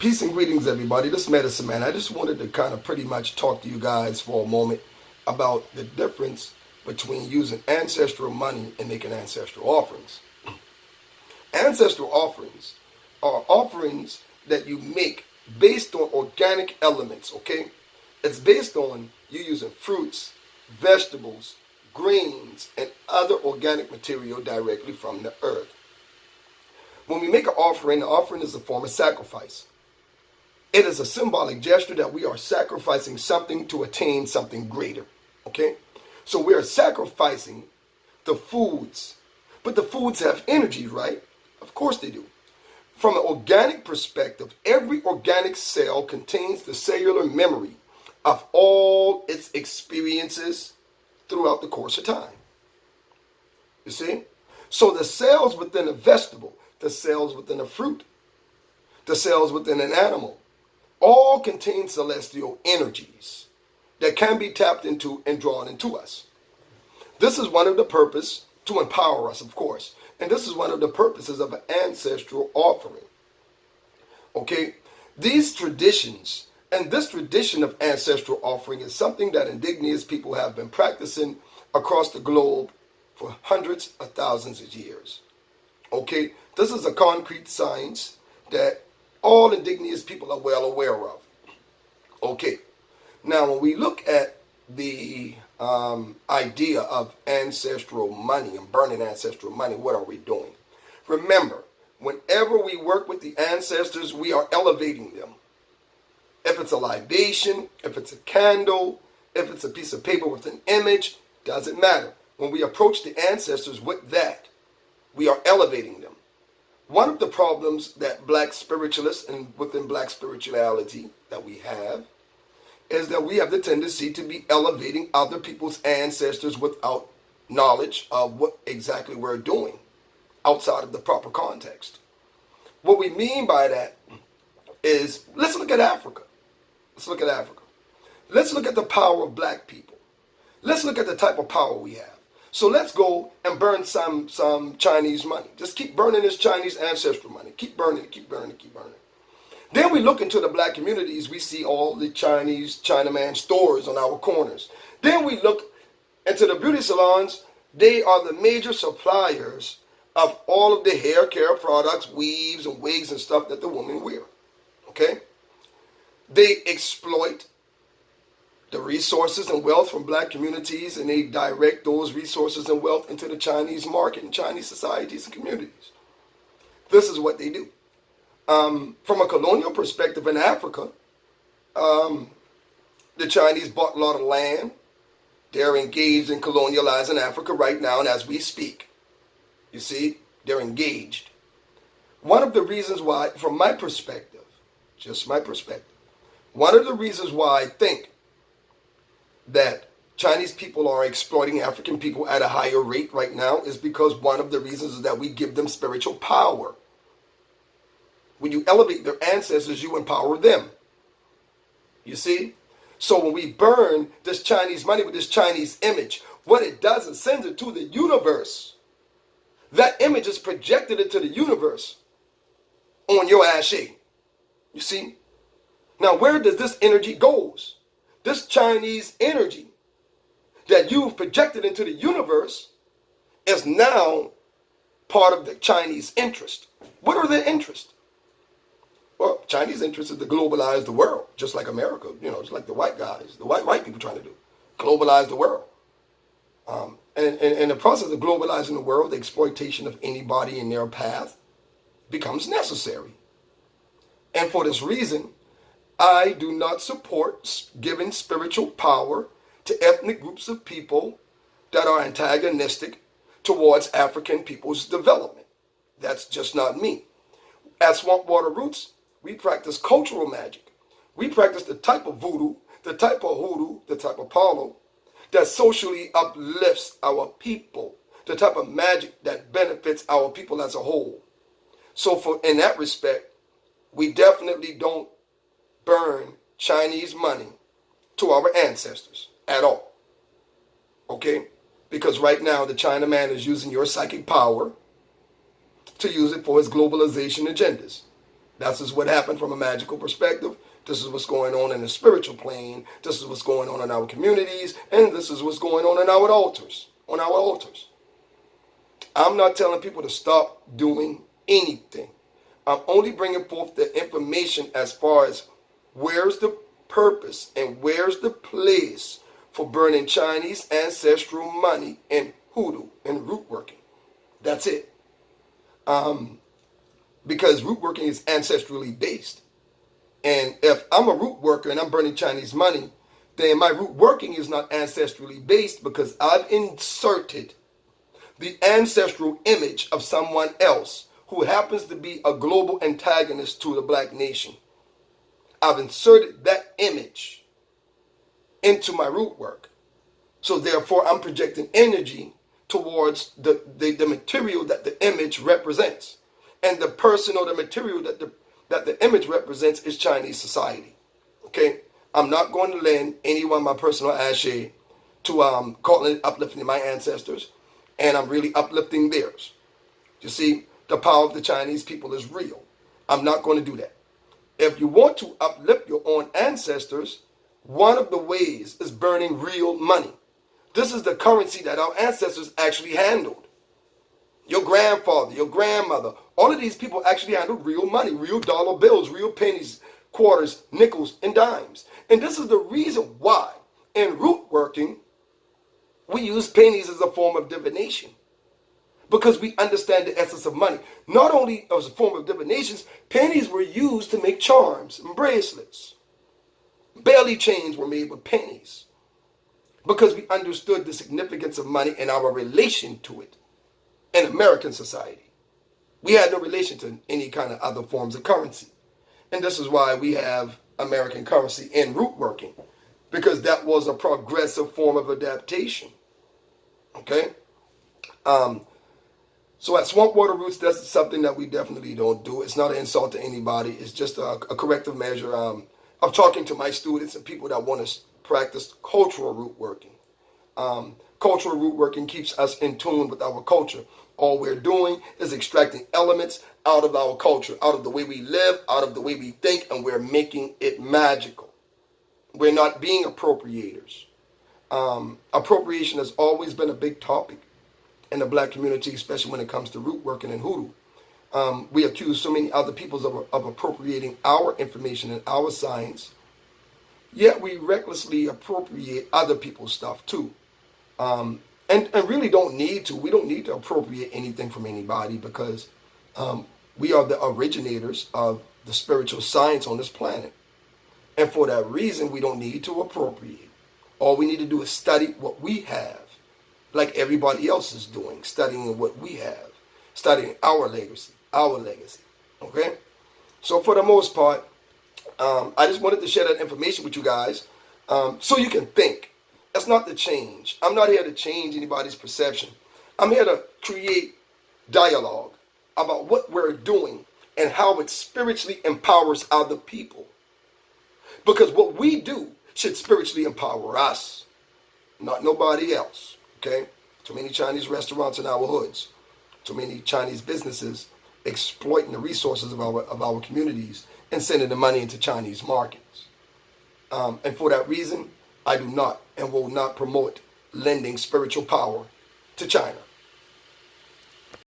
Peace and greetings, everybody. This is Medicine Man. I just wanted to kind of pretty much talk to you guys for a moment about the difference between using ancestral money and making ancestral offerings. Ancestral offerings are offerings that you make based on organic elements, okay? It's based on you using fruits, vegetables, grains, and other organic material directly from the earth. When we make an offering, the offering is a form of sacrifice. It is a symbolic gesture that we are sacrificing something to attain something greater, okay? So we are sacrificing the foods, but the foods have energy, right? Of course they do. From an organic perspective, every organic cell contains the cellular memory of all its experiences throughout the course of time. You see? So the cells within a vegetable, the cells within a fruit, the cells within an animal, all contain celestial energies that can be tapped into and drawn into us. This is one of the purposes to empower us, of course. And this is one of the purposes of an ancestral offering. Okay? These traditions and this tradition of ancestral offering is something that indigenous people have been practicing across the globe for hundreds of thousands of years. Okay? This is a concrete science that all indigenous people are well aware of. Okay. Now, when we look at the idea of ancestral money and burning ancestral money, what are we doing? Remember, whenever we work with the ancestors, we are elevating them. If it's a libation, if it's a candle, if it's a piece of paper with an image, doesn't matter. When we approach the ancestors with that, we are elevating them. One of the problems that black spiritualists and within black spirituality that we have is that we have the tendency to be elevating other people's ancestors without knowledge of what exactly we're doing outside of the proper context. What we mean by that is, let's look at Africa. Let's look at Africa. Let's look at the power of black people. Let's look at the type of power we have. So let's go and burn some Chinese money. Just keep burning this Chinese ancestral money. Keep burning it, keep burning it, keep burning it. Then we look into the black communities. We see all the Chinese Chinaman stores on our corners. Then we look into the beauty salons. They are the major suppliers of all of the hair care products, weaves and wigs and stuff that the women wear. Okay? They exploit the resources and wealth from black communities, and they direct those resources and wealth into the Chinese market and Chinese societies and communities. This is what they do. From a colonial perspective in Africa, the Chinese bought a lot of land. They're engaged in colonializing Africa right now, and as we speak, you see, they're engaged. One of the reasons why, from my perspective, just my perspective, one of the reasons why I think that Chinese people are exploiting African people at a higher rate right now is because one of the reasons is that we give them spiritual power. When you elevate their ancestors, you empower them. You see? So when we burn this Chinese money with this Chinese image, what it does is sends it to the universe. That image is projected into the universe on your ashe. You see? Now where does this energy goes? This Chinese energy that you've projected into the universe is now part of the Chinese interest. What are their interests? Well, Chinese interest is to globalize the world, just like America, just like the white guys, the white people trying to do. Globalize the world. And in the process of globalizing the world, the exploitation of anybody in their path becomes necessary. And for this reason, I do not support giving spiritual power to ethnic groups of people that are antagonistic towards African people's development. That's just not me. At Swamp Water Roots, we practice cultural magic. We practice the type of voodoo, the type of hoodoo, the type of palo that socially uplifts our people, the type of magic that benefits our people as a whole. So in that respect, we definitely don't burn Chinese money to our ancestors at all. Okay? Because right now the Chinaman is using your psychic power to use it for his globalization agendas. That's just what happened from a magical perspective. This is what's going on in the spiritual plane. This is what's going on in our communities. And this is what's going on in our altars. On our altars. I'm not telling people to stop doing anything. I'm only bringing forth the information as far as where's the purpose and where's the place for burning Chinese ancestral money and hoodoo and root working. That's it. Because root working is ancestrally based. And if I'm a root worker and I'm burning Chinese money, then my root working is not ancestrally based because I've inserted the ancestral image of someone else who happens to be a global antagonist to the black nation. I've inserted that image into my root work. So therefore, I'm projecting energy towards the material that the image represents. And the person or the material that the image represents is Chinese society. Okay? I'm not going to lend anyone my personal ashe to call it uplifting my ancestors. And I'm really uplifting theirs. You see, the power of the Chinese people is real. I'm not going to do that. If you want to uplift your own ancestors, one of the ways is burning real money. This is the currency that our ancestors actually handled. Your grandfather, your grandmother, all of these people actually handled real money, real dollar bills, real pennies, quarters, nickels, and dimes. And this is the reason why in root working, we use pennies as a form of divination. Because we understand the essence of money. Not only as a form of divinations, pennies were used to make charms and bracelets. Belly chains were made with pennies. Because we understood the significance of money and our relation to it in American society. We had no relation to any kind of other forms of currency. And this is why we have American currency in root working. Because that was a progressive form of adaptation. Okay? So at Swamp Water Roots, that's something that we definitely don't do. It's not an insult to anybody. It's just a corrective measure of talking to my students and people that want to practice cultural root working. Cultural root working keeps us in tune with our culture. All we're doing is extracting elements out of our culture, out of the way we live, out of the way we think, and we're making it magical. We're not being appropriators. Appropriation has always been a big topic in the black community, especially when it comes to root working and hoodoo. We accuse so many other people of appropriating our information and our science, yet we recklessly appropriate other people's stuff too. And really don't need to. We don't need to appropriate anything from anybody because we are the originators of the spiritual science on this planet. And for that reason, we don't need to appropriate. All we need to do is study what we have, like everybody else is doing, studying what we have, studying our legacy, okay? So for the most part, I just wanted to share that information with you guys so you can think. That's not to change. I'm not here to change anybody's perception. I'm here to create dialogue about what we're doing and how it spiritually empowers other people. Because what we do should spiritually empower us, not nobody else. Okay? Too many Chinese restaurants in our hoods. Too many Chinese businesses exploiting the resources of our communities and sending the money into Chinese markets. And for that reason, I do not and will not promote lending spiritual power to China.